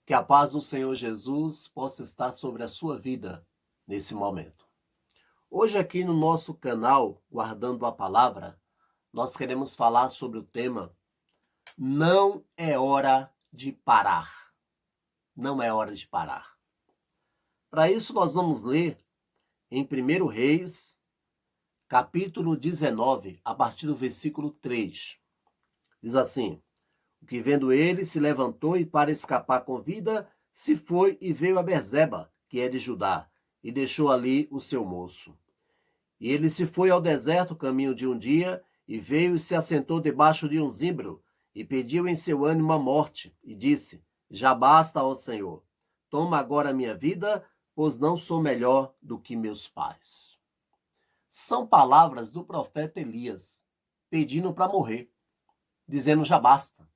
Que a paz do Senhor Jesus possa estar sobre a sua vida nesse momento. Hoje aqui no nosso canal, Guardando a Palavra, nós queremos falar sobre o tema Não é hora de parar. Não é hora de parar. Para isso nós vamos ler em 1 Reis, capítulo 19, a partir do versículo 3. Diz assim: O que vendo ele se levantou e para escapar com vida, se foi e veio a Berseba, que é de Judá, e deixou ali o seu moço. E ele se foi ao deserto caminho de um dia, e veio e se assentou debaixo de um zimbro, e pediu em seu ânimo a morte, e disse: Já basta, ó Senhor, toma agora a minha vida, pois não sou melhor do que meus pais. São palavras do profeta Elias, pedindo para morrer, dizendo: já basta.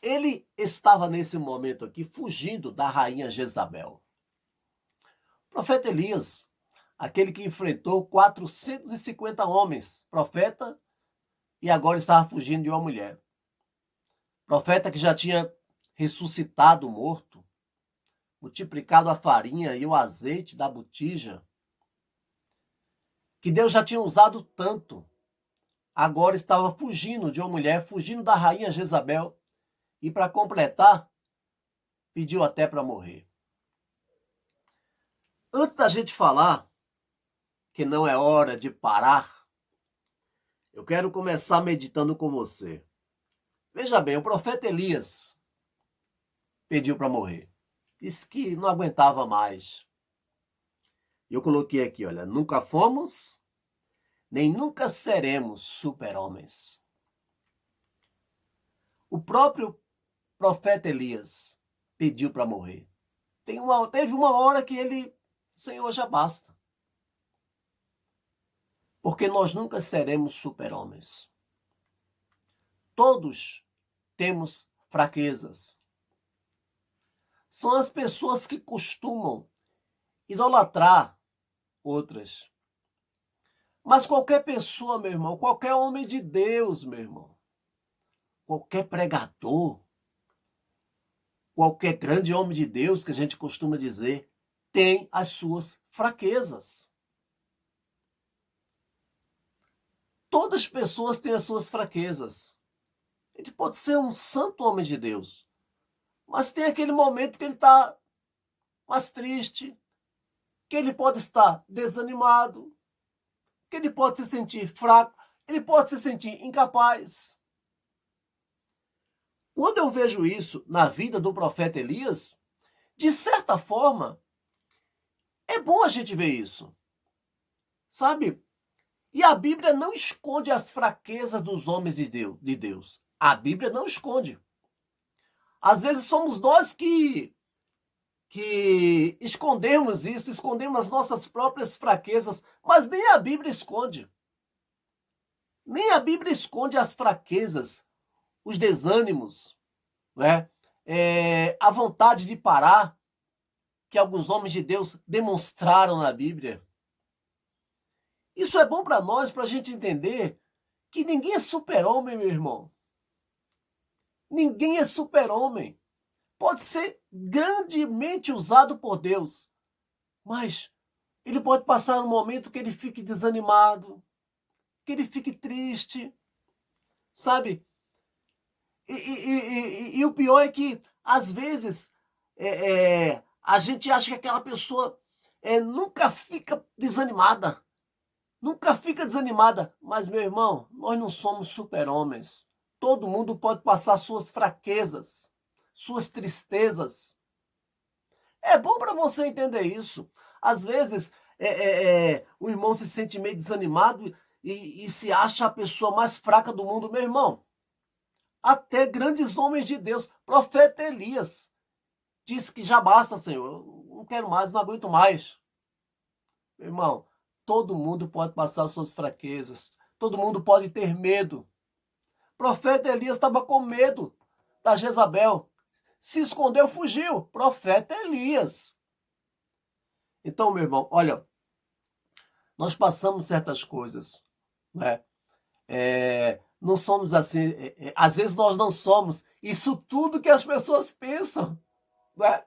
Ele estava nesse momento aqui fugindo da rainha Jezabel. O profeta Elias, aquele que enfrentou 450 homens, profeta, e agora estava fugindo de uma mulher. Profeta que já tinha ressuscitado o morto, multiplicado a farinha e o azeite da botija, que Deus já tinha usado tanto. Agora estava fugindo de uma mulher, fugindo da rainha Jezabel, e para completar, pediu até para morrer. Antes da gente falar que não é hora de parar, eu quero começar meditando com você. Veja bem, o profeta Elias pediu para morrer. Disse que não aguentava mais. E eu coloquei aqui, olha, nunca fomos, nem nunca seremos super-homens. O próprio profeta Elias pediu para morrer. Teve uma hora que ele, Senhor, já basta. Porque nós nunca seremos super-homens. Todos temos fraquezas. São as pessoas que costumam idolatrar outras. Mas qualquer pessoa, meu irmão, qualquer homem de Deus, meu irmão, qualquer pregador, qualquer grande homem de Deus que a gente costuma dizer, tem as suas fraquezas. Todas as pessoas têm as suas fraquezas. Ele pode ser um santo homem de Deus, mas tem aquele momento que ele está mais triste, que ele pode estar desanimado, que ele pode se sentir fraco, ele pode se sentir incapaz. Quando eu vejo isso na vida do profeta Elias, de certa forma, é bom a gente ver isso, sabe? E a Bíblia não esconde as fraquezas dos homens de Deus. A Bíblia não esconde. Às vezes somos nós que escondemos isso, escondemos as nossas próprias fraquezas, mas nem a Bíblia esconde. Nem a Bíblia esconde as fraquezas, os desânimos, né? A vontade de parar que alguns homens de Deus demonstraram na Bíblia. Isso é bom para nós, para a gente entender que ninguém é super-homem, meu irmão. Ninguém é super-homem. Pode ser grandemente usado por Deus, mas ele pode passar um momento que ele fique desanimado, que ele fique triste, sabe? E o pior é que, às vezes, a gente acha que aquela pessoa nunca fica desanimada. Nunca fica desanimada. Mas, meu irmão, nós não somos super-homens. Todo mundo pode passar suas fraquezas, suas tristezas. É bom para você entender isso. Às vezes, o irmão se sente meio desanimado e se acha a pessoa mais fraca do mundo. Meu irmão, até grandes homens de Deus, profeta Elias, disse que já basta, Senhor, eu não quero mais, não aguento mais. Meu irmão, todo mundo pode passar suas fraquezas, todo mundo pode ter medo. Profeta Elias estava com medo da Jezabel, se escondeu, fugiu. Profeta Elias. Então, meu irmão, olha, nós passamos certas coisas, né? não somos assim. Às vezes nós não somos isso tudo que as pessoas pensam, né?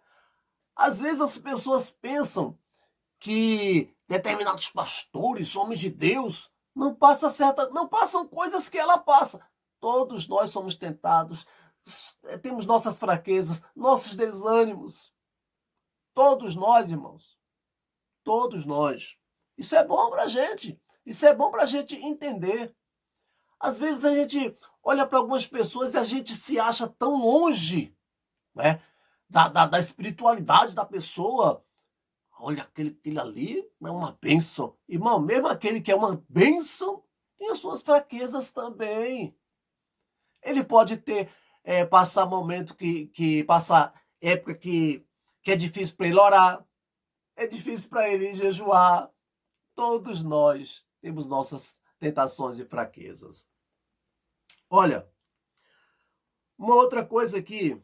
Às vezes as pessoas pensam que determinados pastores, homens de Deus, não passam coisas que ela passa. Todos nós somos tentados, temos nossas fraquezas, nossos desânimos. Todos nós, irmãos. Todos nós. Isso é bom para a gente. Isso é bom para a gente entender. Às vezes a gente olha para algumas pessoas e a gente se acha tão longe, né, da espiritualidade da pessoa. Olha, aquele ali é uma bênção. Irmão, mesmo aquele que é uma bênção, tem as suas fraquezas também. Ele pode ter, passar momento passar época que é difícil para ele orar, é difícil para ele jejuar. Todos nós temos nossas tentações e fraquezas. Olha, uma outra coisa aqui.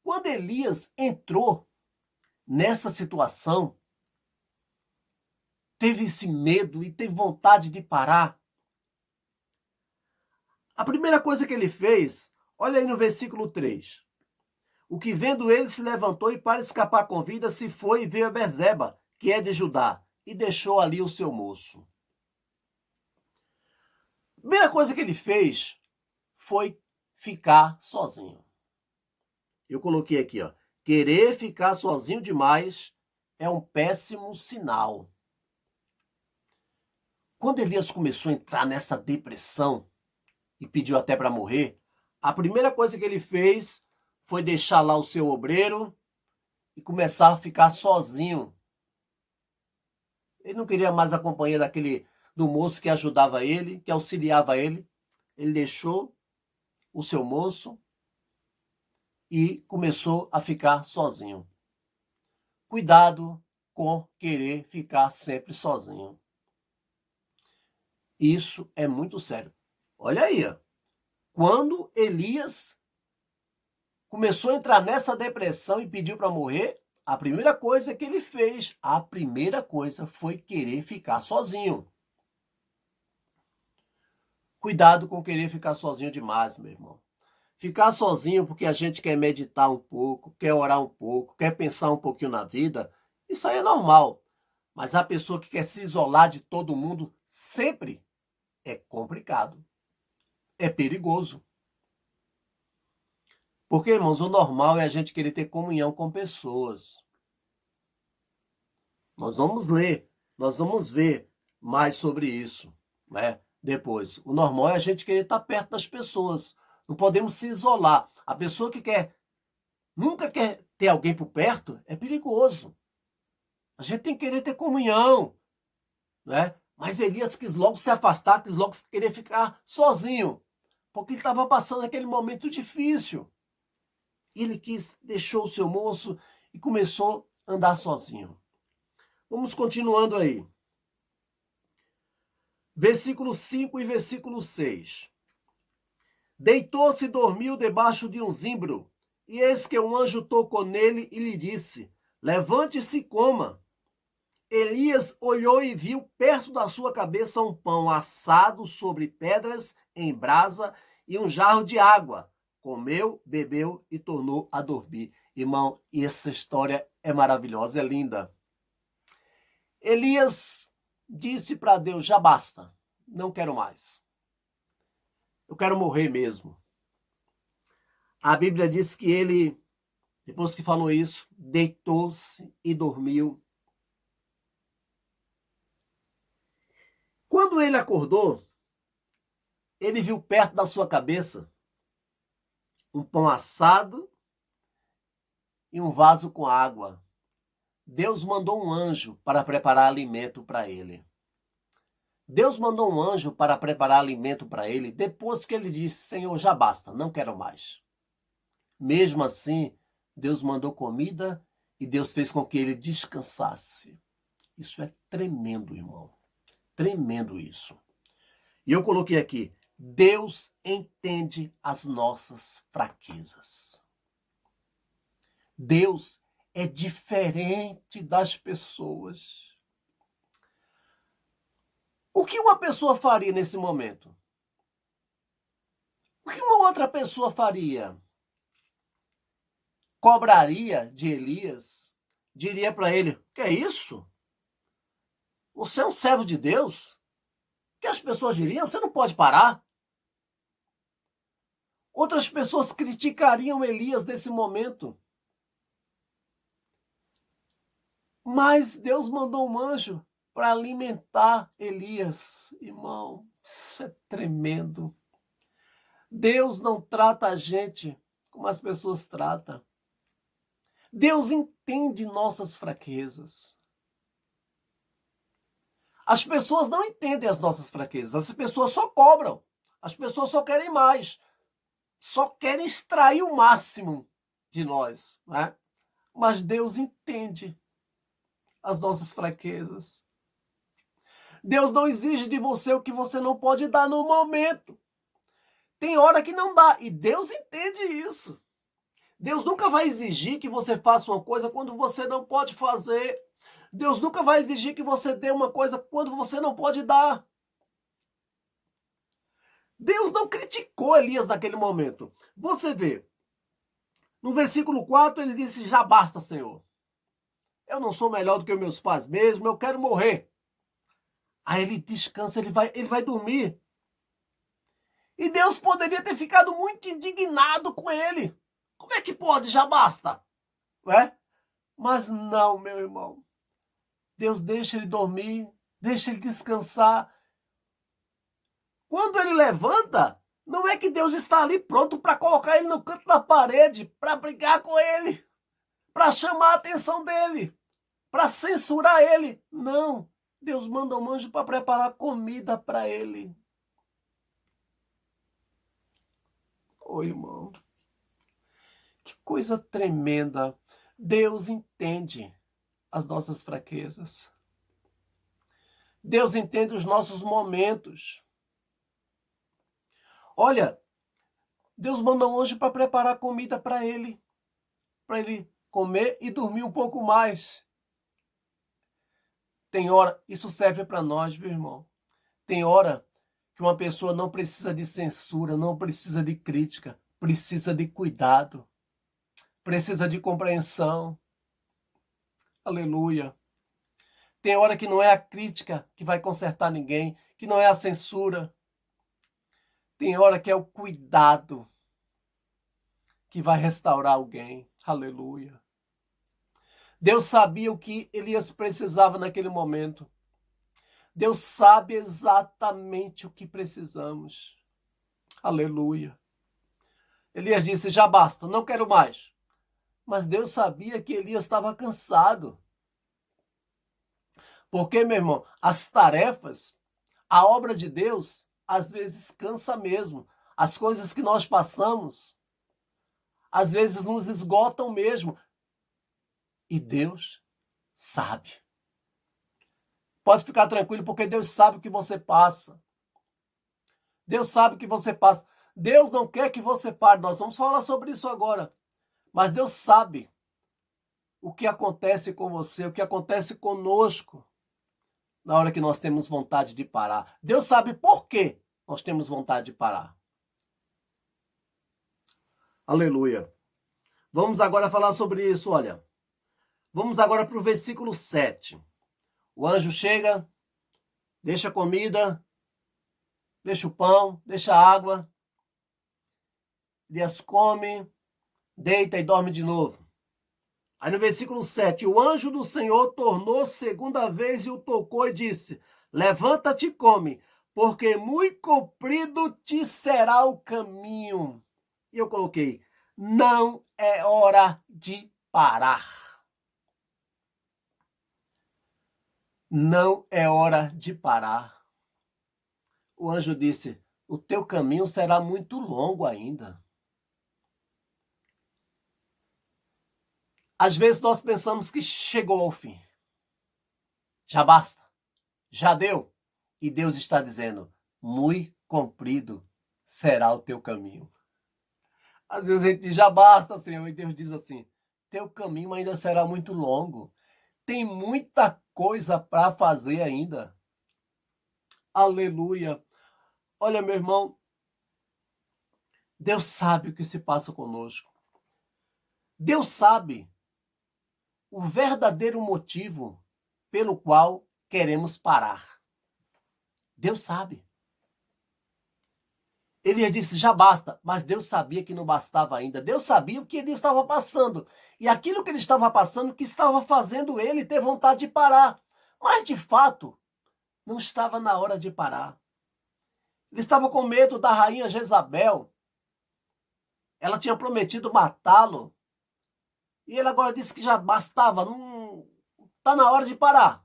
Quando Elias entrou nessa situação, teve esse medo e teve vontade de parar. A primeira coisa que ele fez, olha aí no versículo 3. O que vendo ele se levantou e para escapar com vida se foi e veio a Berseba, que é de Judá, e deixou ali o seu moço. A primeira coisa que ele fez foi ficar sozinho. Eu coloquei aqui, ó. Querer ficar sozinho demais é um péssimo sinal. Quando Elias começou a entrar nessa depressão e pediu até para morrer, a primeira coisa que ele fez foi deixar lá o seu obreiro e começar a ficar sozinho. Ele não queria mais a companhia do moço que ajudava ele, que auxiliava ele. Ele deixou o seu moço e começou a ficar sozinho. Cuidado com querer ficar sempre sozinho. Isso é muito sério. Olha aí, ó. Quando Elias começou a entrar nessa depressão e pediu para morrer, a primeira coisa que ele fez, foi querer ficar sozinho. Cuidado com querer ficar sozinho demais, meu irmão. Ficar sozinho porque a gente quer meditar um pouco, quer orar um pouco, quer pensar um pouquinho na vida, isso aí é normal. Mas a pessoa que quer se isolar de todo mundo sempre é complicado. É perigoso. Porque, irmãos, o normal é a gente querer ter comunhão com pessoas. Nós vamos ler, nós vamos ver mais sobre isso, né? Depois. O normal é a gente querer estar perto das pessoas. Não podemos se isolar. A pessoa que nunca quer ter alguém por perto, é perigoso. A gente tem que querer ter comunhão, né? Mas Elias quis logo se afastar, quis logo querer ficar sozinho, porque ele estava passando aquele momento difícil. Ele deixou o seu moço e começou a andar sozinho. Vamos continuando aí. Versículo 5 e versículo 6. Deitou-se e dormiu debaixo de um zimbro, e eis que um anjo tocou nele e lhe disse: levante-se e coma. Elias olhou e viu perto da sua cabeça um pão assado sobre pedras em brasa e um jarro de água. Comeu, bebeu e tornou a dormir. Irmão, essa história é maravilhosa, é linda. Elias disse para Deus: já basta, não quero mais. Eu quero morrer mesmo. A Bíblia diz que ele, depois que falou isso, deitou-se e dormiu. Quando ele acordou, ele viu perto da sua cabeça um pão assado e um vaso com água. Deus mandou um anjo para preparar alimento para ele. Deus mandou um anjo para preparar alimento para ele depois que ele disse: Senhor, já basta, não quero mais. Mesmo assim, Deus mandou comida e Deus fez com que ele descansasse. Isso é tremendo, irmão. Tremendo isso. E eu coloquei aqui: Deus entende as nossas fraquezas. Deus é diferente das pessoas. O que uma pessoa faria nesse momento? que uma outra pessoa faria? Cobraria de Elias? Diria para ele: que é isso? Você é um servo de Deus? O que as pessoas diriam? Você não pode parar. Outras pessoas criticariam Elias nesse momento. Mas Deus mandou um anjo para alimentar Elias. Irmão, isso é tremendo. Deus não trata a gente como as pessoas tratam. Deus entende nossas fraquezas. As pessoas não entendem as nossas fraquezas. As pessoas só cobram. As pessoas só querem mais. Só querem extrair o máximo de nós, né? Mas Deus entende as nossas fraquezas. Deus não exige de você o que você não pode dar no momento. Tem hora que não dá, e Deus entende isso. Deus nunca vai exigir que você faça uma coisa quando você não pode fazer. Deus nunca vai exigir que você dê uma coisa quando você não pode dar. Deus não criticou Elias naquele momento. Você vê, no versículo 4 ele disse: já basta, Senhor. Eu não sou melhor do que os meus pais mesmo, eu quero morrer. Aí ele descansa, ele vai dormir. E Deus poderia ter ficado muito indignado com ele. Como é que pode? Já basta. Né? Mas não, meu irmão. Deus deixa ele dormir, deixa ele descansar. Quando ele levanta, não é que Deus está ali pronto para colocar ele no canto da parede, para brigar com ele, para chamar a atenção dele, para censurar ele. Não. Deus manda um anjo para preparar comida para ele. Ô, irmão, que coisa tremenda. Deus entende as nossas fraquezas. Deus entende os nossos momentos. Olha, Deus manda um anjo para preparar comida para ele comer e dormir um pouco mais. Tem hora, isso serve para nós, viu, irmão? Tem hora que uma pessoa não precisa de censura, não precisa de crítica, precisa de cuidado, precisa de compreensão. Aleluia. Tem hora que não é a crítica que vai consertar ninguém, que não é a censura. Tem hora que é o cuidado que vai restaurar alguém. Aleluia. Deus sabia o que Elias precisava naquele momento. Deus sabe exatamente o que precisamos. Aleluia. Elias disse: já basta, não quero mais. Mas Deus sabia que Elias estava cansado. Porque, meu irmão, as tarefas, a obra de Deus, às vezes cansa mesmo. As coisas que nós passamos, às vezes nos esgotam mesmo. E Deus sabe. Pode ficar tranquilo, porque Deus sabe o que você passa. Deus sabe o que você passa. Deus não quer que você pare. Nós vamos falar sobre isso agora. Mas Deus sabe o que acontece com você, o que acontece conosco na hora que nós temos vontade de parar. Deus sabe por que nós temos vontade de parar. Aleluia. Vamos agora falar sobre isso, olha. Vamos agora para o versículo 7. O anjo chega, deixa a comida, deixa o pão, deixa a água. Elias come, deita e dorme de novo. Aí no versículo 7, o anjo do Senhor tornou segunda vez e o tocou e disse: levanta-te e come, porque muito comprido te será o caminho. E eu coloquei: não é hora de parar. Não é hora de parar. O anjo disse: o teu caminho será muito longo ainda. Às vezes nós pensamos que chegou ao fim. Já basta. Já deu. E Deus está dizendo: muito comprido será o teu caminho. Às vezes a gente diz: já basta, Senhor. E Deus diz assim: teu caminho ainda será muito longo. Tem muita coisa para fazer ainda. Aleluia. Olha, meu irmão, Deus sabe o que se passa conosco. Deus sabe o verdadeiro motivo pelo qual queremos parar. Deus sabe. Elias disse, já basta, mas Deus sabia que não bastava ainda. Deus sabia o que ele estava passando. E aquilo que ele estava passando, que estava fazendo ele ter vontade de parar. Mas, de fato, não estava na hora de parar. Ele estava com medo da rainha Jezabel. Ela tinha prometido matá-lo. E ele agora disse que já bastava. Não está na hora de parar.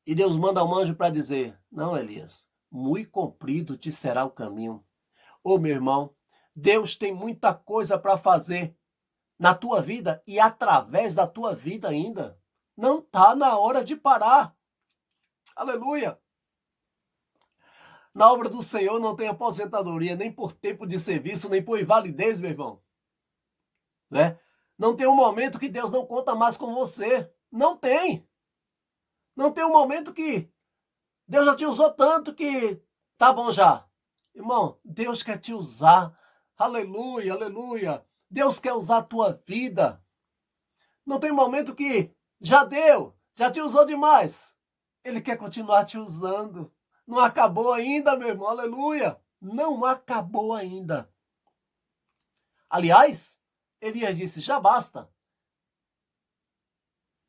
E Deus manda um anjo para dizer, não, Elias, muito comprido te será o caminho. Ô, meu irmão, Deus tem muita coisa para fazer na tua vida e através da tua vida ainda. Não está na hora de parar. Aleluia. Na obra do Senhor não tem aposentadoria, nem por tempo de serviço, nem por invalidez, meu irmão. Né? Não tem um momento que Deus não conta mais com você. Não tem. Não tem um momento que Deus já te usou tanto que tá bom já. Irmão, Deus quer te usar. Aleluia, aleluia. Deus quer usar a tua vida. Não tem momento que já deu, já te usou demais. Ele quer continuar te usando. Não acabou ainda, meu irmão. Aleluia. Não acabou ainda. Aliás, Elias disse, já basta.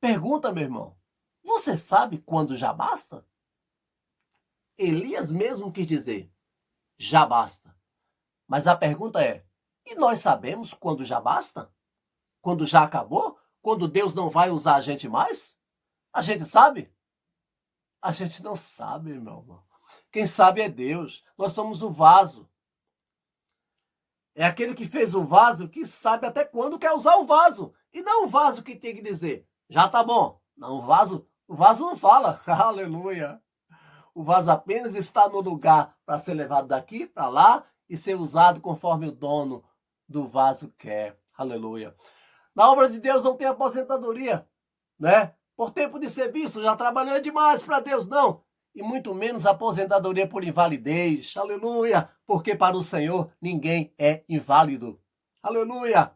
Pergunta, meu irmão. Você sabe quando já basta? Elias mesmo quis dizer, já basta. Mas a pergunta é, e nós sabemos quando já basta? Quando já acabou? Quando Deus não vai usar a gente mais? A gente sabe? A gente não sabe, meu irmão. Quem sabe é Deus. Nós somos o vaso. É aquele que fez o vaso que sabe até quando quer usar o vaso. E não o vaso que tem que dizer, já tá bom. Não, o vaso não fala. Aleluia. O vaso apenas está no lugar para ser levado daqui para lá e ser usado conforme o dono do vaso quer. Aleluia. Na obra de Deus não tem aposentadoria, né? Por tempo de serviço, já trabalhou demais para Deus, não. E muito menos aposentadoria por invalidez. Aleluia. Porque para o Senhor ninguém é inválido. Aleluia.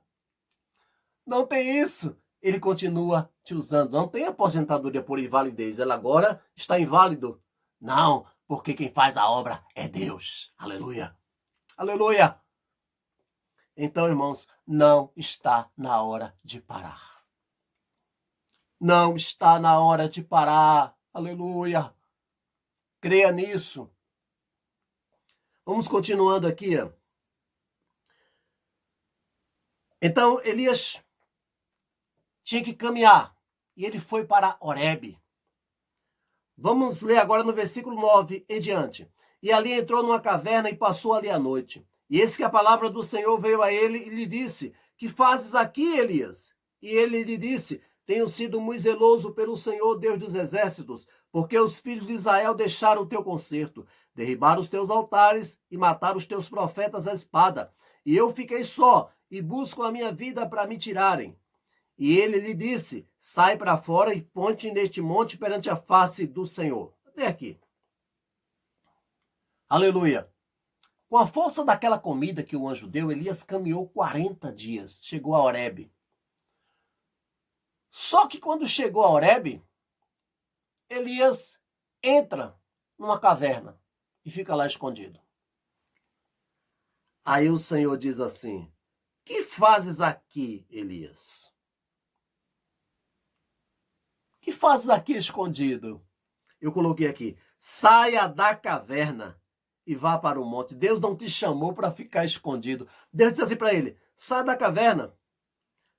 Não tem isso. Ele continua te usando. Não tem aposentadoria por invalidez. Ela agora está inválido. Não, porque quem faz a obra é Deus. Aleluia. Aleluia. Então, irmãos, não está na hora de parar. Não está na hora de parar. Aleluia. Creia nisso. Vamos continuando aqui. Então, Elias tinha que caminhar. E ele foi para Horebe. Vamos ler agora no versículo 9 em diante. E ali entrou numa caverna e passou ali a noite. E eis que a palavra do Senhor veio a ele e lhe disse, que fazes aqui, Elias? E ele lhe disse, tenho sido muito zeloso pelo Senhor, Deus dos exércitos, porque os filhos de Israel deixaram o teu concerto, derribaram os teus altares e mataram os teus profetas à espada. E eu fiquei só e busco a minha vida para me tirarem. E ele lhe disse, sai para fora e ponte neste monte perante a face do Senhor. Até aqui. Aleluia. Com a força daquela comida que o anjo deu, Elias caminhou 40 dias, chegou a Horebe. Só que quando chegou a Horebe, Elias entra numa caverna e fica lá escondido. Aí o Senhor diz assim, que fazes aqui, Elias? Que fazes aqui escondido? Eu coloquei aqui, saia da caverna e vá para o monte. Deus não te chamou para ficar escondido. Deus disse assim para ele, sai da caverna,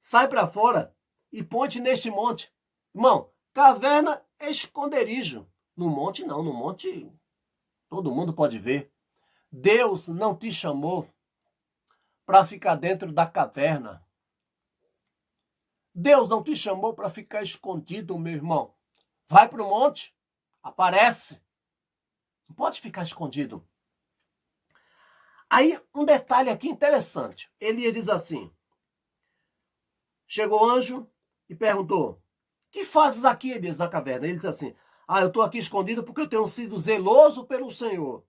sai para fora e ponte neste monte. Irmão, caverna é esconderijo. No monte não, no monte todo mundo pode ver. Deus não te chamou para ficar dentro da caverna. Deus não te chamou para ficar escondido, meu irmão. Vai para o monte, aparece. Não pode ficar escondido. Aí, um detalhe aqui interessante. Elias diz assim, chegou o anjo e perguntou, que fazes aqui, Elias, na caverna? Ele diz assim, eu estou aqui escondido porque eu tenho sido zeloso pelo Senhor.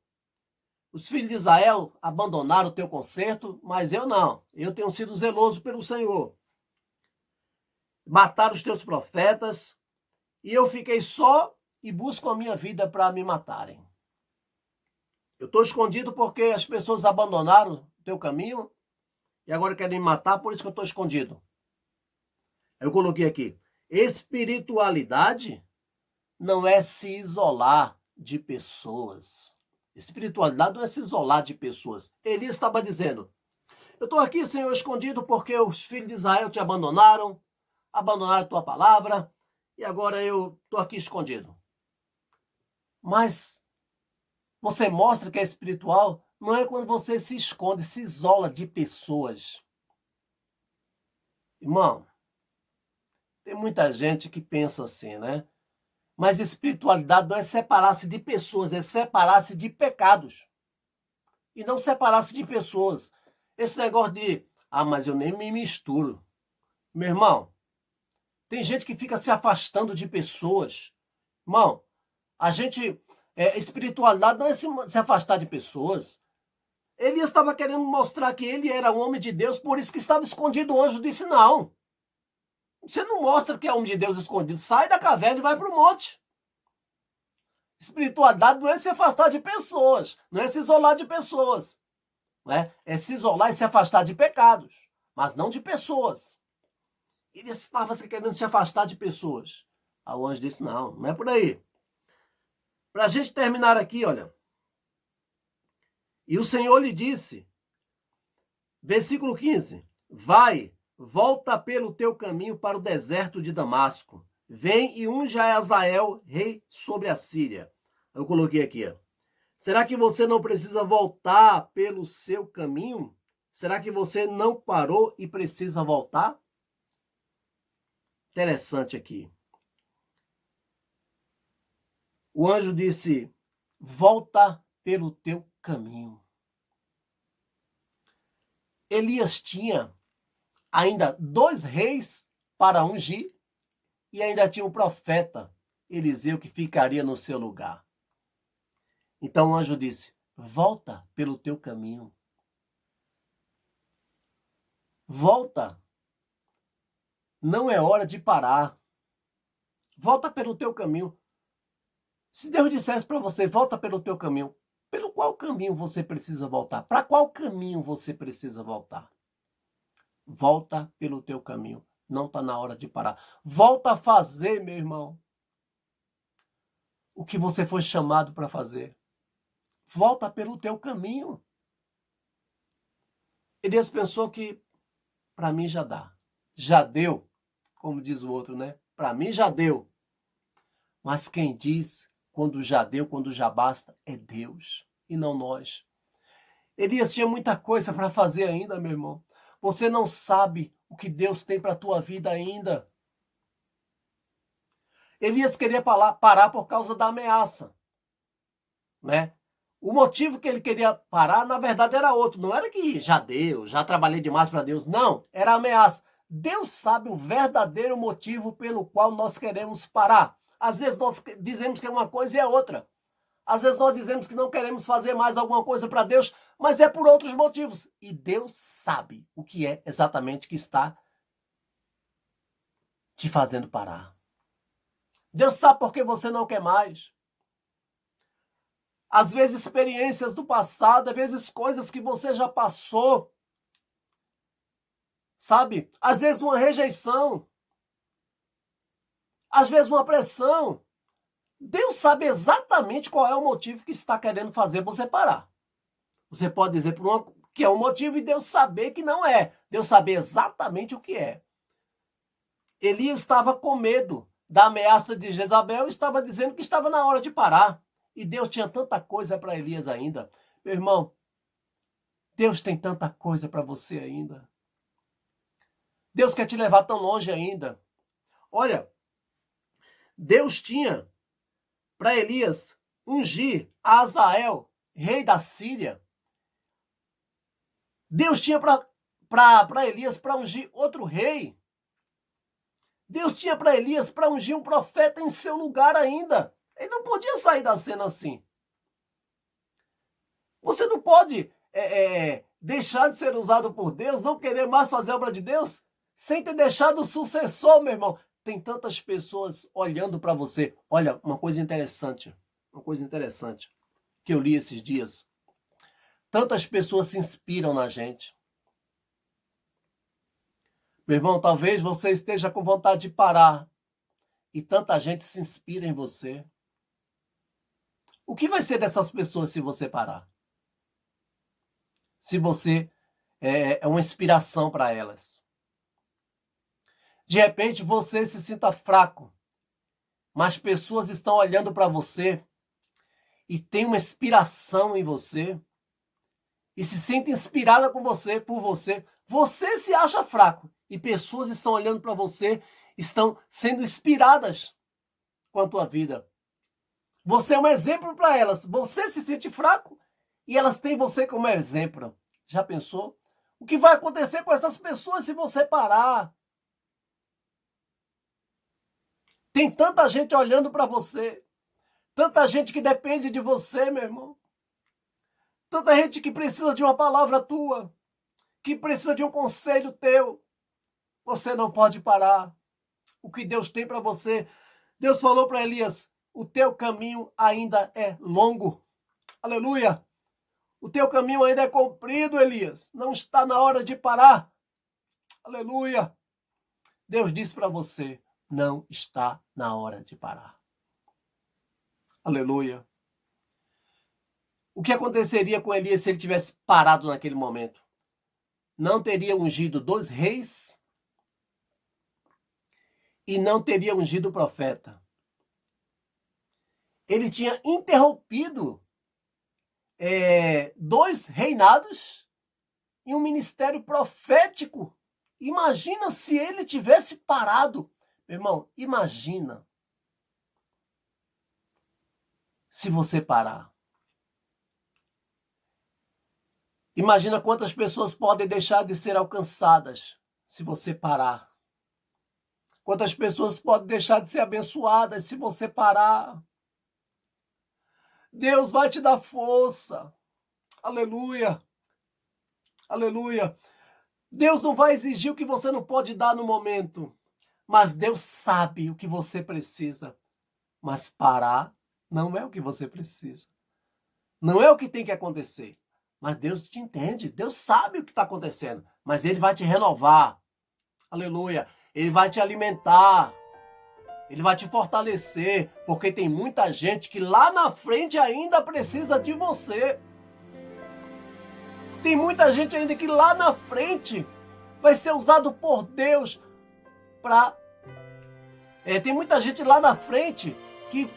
Os filhos de Israel abandonaram o teu conserto, mas eu não. Eu tenho sido zeloso pelo Senhor. Mataram os teus profetas e eu fiquei só e busco a minha vida para me matarem. Eu estou escondido porque as pessoas abandonaram o teu caminho e agora querem me matar, por isso que eu estou escondido. Eu coloquei aqui, espiritualidade não é se isolar de pessoas. Espiritualidade não é se isolar de pessoas. Elias estava dizendo, eu estou aqui, Senhor, escondido porque os filhos de Israel te abandonaram a tua palavra e agora eu estou aqui escondido. Mas você mostra que é espiritual não é quando você se esconde, se isola de pessoas. Irmão, tem muita gente que pensa assim, né? Mas espiritualidade não é separar-se de pessoas, é separar-se de pecados. E não separar-se de pessoas. Esse negócio de, mas eu nem me misturo. Meu irmão, tem gente que fica se afastando de pessoas. Irmão, espiritualidade não é se afastar de pessoas. Elias estava querendo mostrar que ele era um homem de Deus, por isso que estava escondido. O anjo disse, não. Você não mostra que é homem de Deus escondido. Sai da caverna e vai para o monte. Espiritualidade não é se afastar de pessoas, não é se isolar de pessoas. Né? É se isolar e se afastar de pecados, mas não de pessoas. Ele estava querendo se afastar de pessoas. Aí o anjo disse, não, não é por aí. Para a gente terminar aqui, olha. E o Senhor lhe disse, versículo 15, vai, volta pelo teu caminho para o deserto de Damasco. Vem e unge a Hazael, rei sobre a Síria. Eu coloquei aqui, ó. Será que você não precisa voltar pelo seu caminho? Será que você não parou e precisa voltar? Interessante aqui. O anjo disse, volta pelo teu caminho. Elias tinha ainda 2 reis para ungir e ainda tinha um profeta, Eliseu, que ficaria no seu lugar. Então o anjo disse, volta pelo teu caminho. Volta. Não é hora de parar. Volta pelo teu caminho. Se Deus dissesse para você, volta pelo teu caminho, pelo qual caminho você precisa voltar? Para qual caminho você precisa voltar? Volta pelo teu caminho. Não está na hora de parar. Volta a fazer, meu irmão, o que você foi chamado para fazer. Volta pelo teu caminho. Elias pensou que para mim já dá. Já deu, como diz o outro, né? Para mim já deu. Mas quem diz quando já deu, quando já basta, é Deus e não nós. Elias tinha muita coisa para fazer ainda, meu irmão. Você não sabe o que Deus tem para a tua vida ainda. Elias queria parar por causa da ameaça, né? O motivo que ele queria parar, na verdade, era outro. Não era que já deu, já trabalhei demais para Deus. Não, era a ameaça. Deus sabe o verdadeiro motivo pelo qual nós queremos parar. Às vezes nós dizemos que é uma coisa e é outra. Às vezes nós dizemos que não queremos fazer mais alguma coisa para Deus, mas é por outros motivos. E Deus sabe o que é exatamente que está te fazendo parar. Deus sabe por que você não quer mais. Às vezes experiências do passado, às vezes coisas que você já passou. Sabe? Às vezes uma rejeição. Às vezes uma pressão. Deus sabe exatamente qual é o motivo que está querendo fazer você parar. Você pode dizer que é um motivo e Deus saber que não é. Deus saber exatamente o que é. Elias estava com medo da ameaça de Jezabel e estava dizendo que estava na hora de parar. E Deus tinha tanta coisa para Elias ainda. Meu irmão, Deus tem tanta coisa para você ainda. Deus quer te levar tão longe ainda. Olha, Deus tinha para Elias ungir Hazael, rei da Síria. Deus tinha para Elias para ungir outro rei. Deus tinha para Elias para ungir um profeta em seu lugar ainda. Ele não podia sair da cena assim. Você não pode deixar de ser usado por Deus, não querer mais fazer a obra de Deus, sem ter deixado o sucessor, meu irmão. Tem tantas pessoas olhando para você. Olha, uma coisa interessante que eu li esses dias. Tantas pessoas se inspiram na gente. Meu irmão, talvez você esteja com vontade de parar e tanta gente se inspira em você. O que vai ser dessas pessoas se você parar? Se você é uma inspiração para elas. De repente você se sinta fraco, mas pessoas estão olhando para você e tem uma inspiração em você e se sente inspirada com você, por você. Você se acha fraco e pessoas estão olhando para você, estão sendo inspiradas com a tua vida. Você é um exemplo para elas. Você se sente fraco e elas têm você como exemplo. Já pensou? O que vai acontecer com essas pessoas se você parar? Tem tanta gente olhando para você. Tanta gente que depende de você, meu irmão. Tanta gente que precisa de uma palavra tua. Que precisa de um conselho teu. Você não pode parar. O que Deus tem para você. Deus falou para Elias, o teu caminho ainda é longo. Aleluia. O teu caminho ainda é comprido, Elias. Não está na hora de parar. Aleluia. Deus disse para você, não está na hora de parar. Aleluia. O que aconteceria com Elias se ele tivesse parado naquele momento? Não teria ungido 2 reis e não teria ungido o profeta. Ele tinha interrompido 2 reinados e um ministério profético. Imagina se ele tivesse parado. Meu irmão, imagina se você parar. Imagina quantas pessoas podem deixar de ser alcançadas se você parar. Quantas pessoas podem deixar de ser abençoadas se você parar. Deus vai te dar força. Aleluia. Aleluia. Deus não vai exigir o que você não pode dar no momento. Mas Deus sabe o que você precisa. Mas parar não é o que você precisa. Não é o que tem que acontecer. Mas Deus te entende. Deus sabe o que está acontecendo. Mas Ele vai te renovar. Aleluia. Ele vai te alimentar. Ele vai te fortalecer. Porque tem muita gente que lá na frente ainda precisa de você. Tem muita gente ainda que lá na frente vai ser usado por Deus para... tem muita gente lá na frente que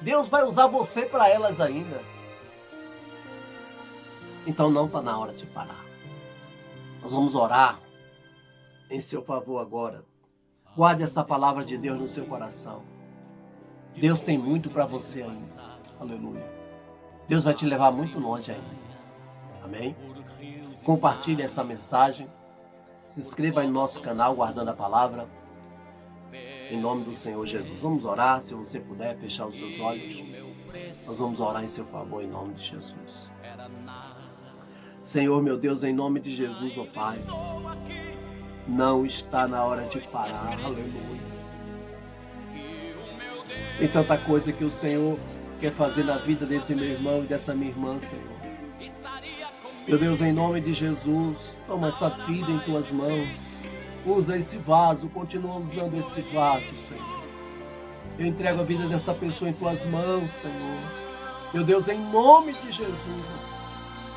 Deus vai usar você para elas ainda. Então não está na hora de parar. Nós vamos orar em seu favor agora. Guarde essa palavra de Deus no seu coração. Deus tem muito para você ainda. Aleluia. Deus vai te levar muito longe ainda. Amém? Compartilhe essa mensagem. Se inscreva em nosso canal Guardando a Palavra. Em nome do Senhor Jesus. Vamos orar, se você puder fechar os seus olhos. Nós vamos orar em seu favor, em nome de Jesus. Senhor, meu Deus, em nome de Jesus, ó Pai. Não está na hora de parar. Aleluia. Tem tanta coisa que o Senhor quer fazer na vida desse meu irmão e dessa minha irmã, Senhor. Meu Deus, em nome de Jesus, toma essa vida em tuas mãos. Usa esse vaso, continua usando esse vaso, Senhor. Eu entrego a vida dessa pessoa em tuas mãos, Senhor. Meu Deus, em nome de Jesus.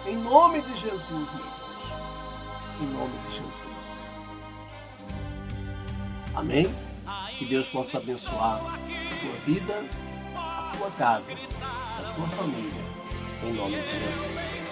Em nome de Jesus, meu Deus. Em nome de Jesus. Amém? Que Deus possa abençoar a tua vida, a tua casa, a tua família. Em nome de Jesus.